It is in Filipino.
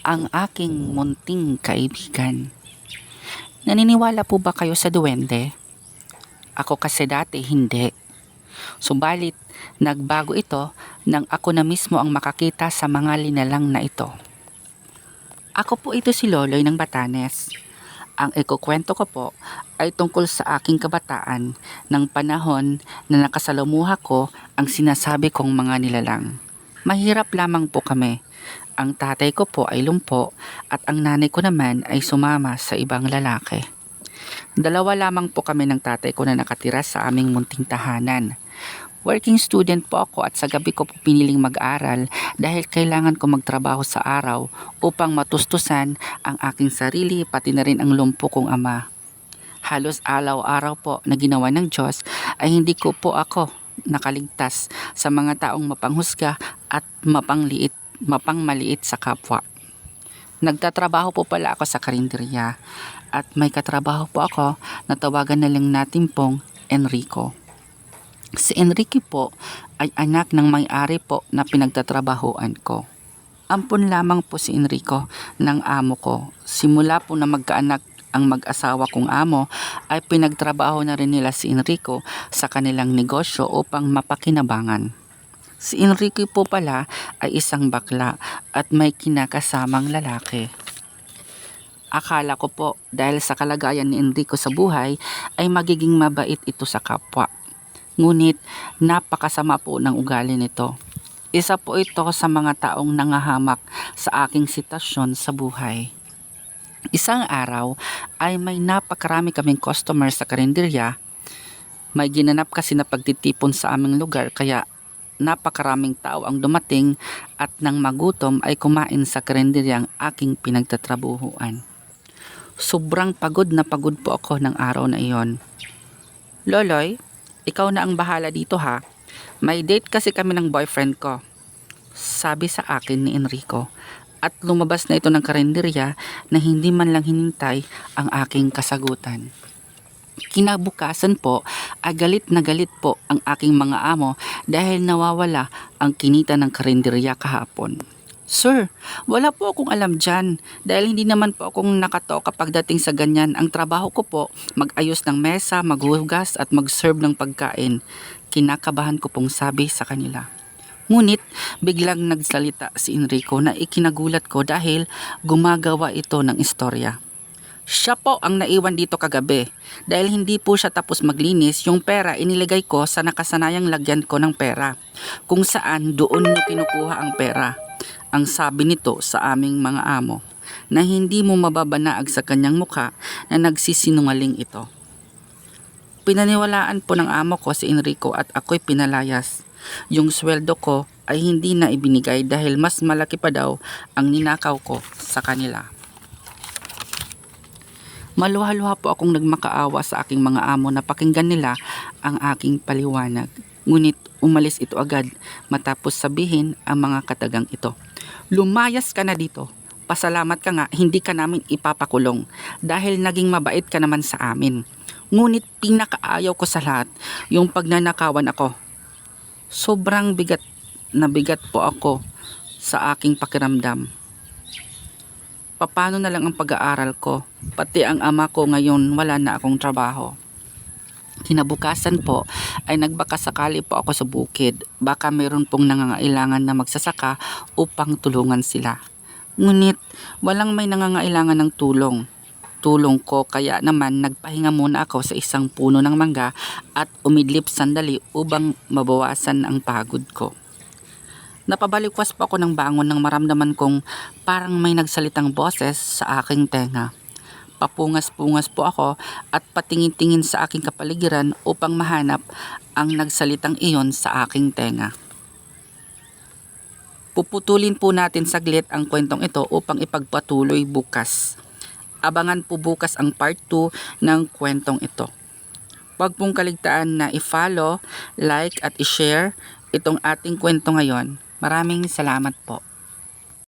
ang aking munting kaibigan. Naniniwala po ba kayo sa duwende? Ako kasi dati hindi. Subalit, nagbago ito nang ako na mismo ang makakita sa mga linalang na ito. Ako po ito si Loloy ng Batanes. Ang ikukwento ko po ay tungkol sa aking kabataan ng panahon na nakasalamuha ko ang sinasabi kong mga nilalang. Mahirap lamang po kami. Ang tatay ko po ay lumpo at ang nanay ko naman ay sumama sa ibang lalaki. Dalawa lamang po kami ng tatay ko na nakatira sa aming munting tahanan. Working student po ako at sa gabi ko po piniling mag-aral dahil kailangan ko magtrabaho sa araw upang matustusan ang aking sarili pati na rin ang lumpo kong ama. Halos araw-araw po na ginawa ng Diyos ay hindi ko po ako nakaligtas sa mga taong mapanghusga at mapangmaliit sa kapwa. Nagtatrabaho po pala ako sa karinderya at may katrabaho po ako na tawagan na lang natin pong Enrico. Si Enrique po ay anak ng may-ari po na pinagtatrabahoan ko. Ampun lamang po si Enrico ng amo ko. Simula po na magkaanak ang mag-asawa kong amo ay pinagtrabaho na rin nila si Enrico sa kanilang negosyo upang mapakinabangan. Si Enrique po pala ay isang bakla at may kinakasamang lalaki. Akala ko po dahil sa kalagayan ni Enrico sa buhay ay magiging mabait ito sa kapwa. Ngunit napakasama po ng ugali nito. Isa po ito sa mga taong nangahamak sa aking sitwasyon sa buhay. Isang araw ay may napakarami kaming customer sa karinderya. May ginanap kasi na pagtitipon sa aming lugar kaya napakaraming tao ang dumating at nang magutom ay kumain sa karinderyang aking pinagtatrabuhuan. Sobrang pagod na pagod po ako ng araw na iyon. Loloy, ikaw na ang bahala dito ha. May date kasi kami ng boyfriend ko. Sabi sa akin ni Enrico. At lumabas na ito ng karinderya na hindi man lang hinintay ang aking kasagutan. Kinabukasan po ay galit na galit po ang aking mga amo dahil nawawala ang kinita ng karinderya kahapon. Sir, wala po akong alam dyan dahil hindi naman po akong nakatoka pagdating sa ganyan. Ang trabaho ko po, mag-ayos ng mesa, maghugas at mag-serve ng pagkain. Kinakabahan ko pong sabi sa kanila. Ngunit biglang nagsalita si Enrico na ikinagulat ko dahil gumagawa ito ng istorya. Siya po ang naiwan dito kagabi. Dahil hindi po siya tapos maglinis, yung pera inilagay ko sa nakasanayang lagyan ko ng pera. Kung saan doon niya kinukuha ang pera. Ang sabi nito sa aming mga amo na hindi mo mababanaag sa kanyang mukha na nagsisinungaling ito. Pinaniwalaan po ng amo ko si Enrico at ako'y pinalayas. Yung sweldo ko ay hindi na ibinigay dahil mas malaki pa daw ang ninakaw ko sa kanila. Maluha-luha po akong nagmakaawa sa aking mga amo na pakinggan nila ang aking paliwanag. Ngunit umalis ito agad matapos sabihin ang mga katagang ito. Lumayas ka na dito. Pasalamat ka nga hindi ka namin ipapakulong dahil naging mabait ka naman sa amin. Ngunit pinakaayaw ko sa lahat yung pagnanakawan ako. Sobrang bigat na bigat po ako sa aking pakiramdam. Paano na lang ang pag-aaral ko? Pati ang ama ko ngayon wala na akong trabaho. Kinabukasan po ay nagbakasakali po ako sa bukid. Baka mayroon pong nangangailangan na magsasaka upang tulungan sila. Ngunit walang may nangangailangan ng tulong. Tulong ko kaya naman nagpahinga muna ako sa isang puno ng mangga at umidlip sandali upang mabawasan ang pagod ko. Napabalikwas po ako ng bangon nang maramdaman kong parang may nagsalitang boses sa aking tenga. Papungas-pungas po ako at patingin-tingin sa aking kapaligiran upang mahanap ang nagsalitang iyon sa aking tenga. Puputulin po natin saglit ang kwentong ito upang ipagpatuloy bukas. Abangan po bukas ang part 2 ng kwentong ito. Huwag pong kaligtaan na i-follow, like at i-share itong ating kwento ngayon. Maraming salamat po.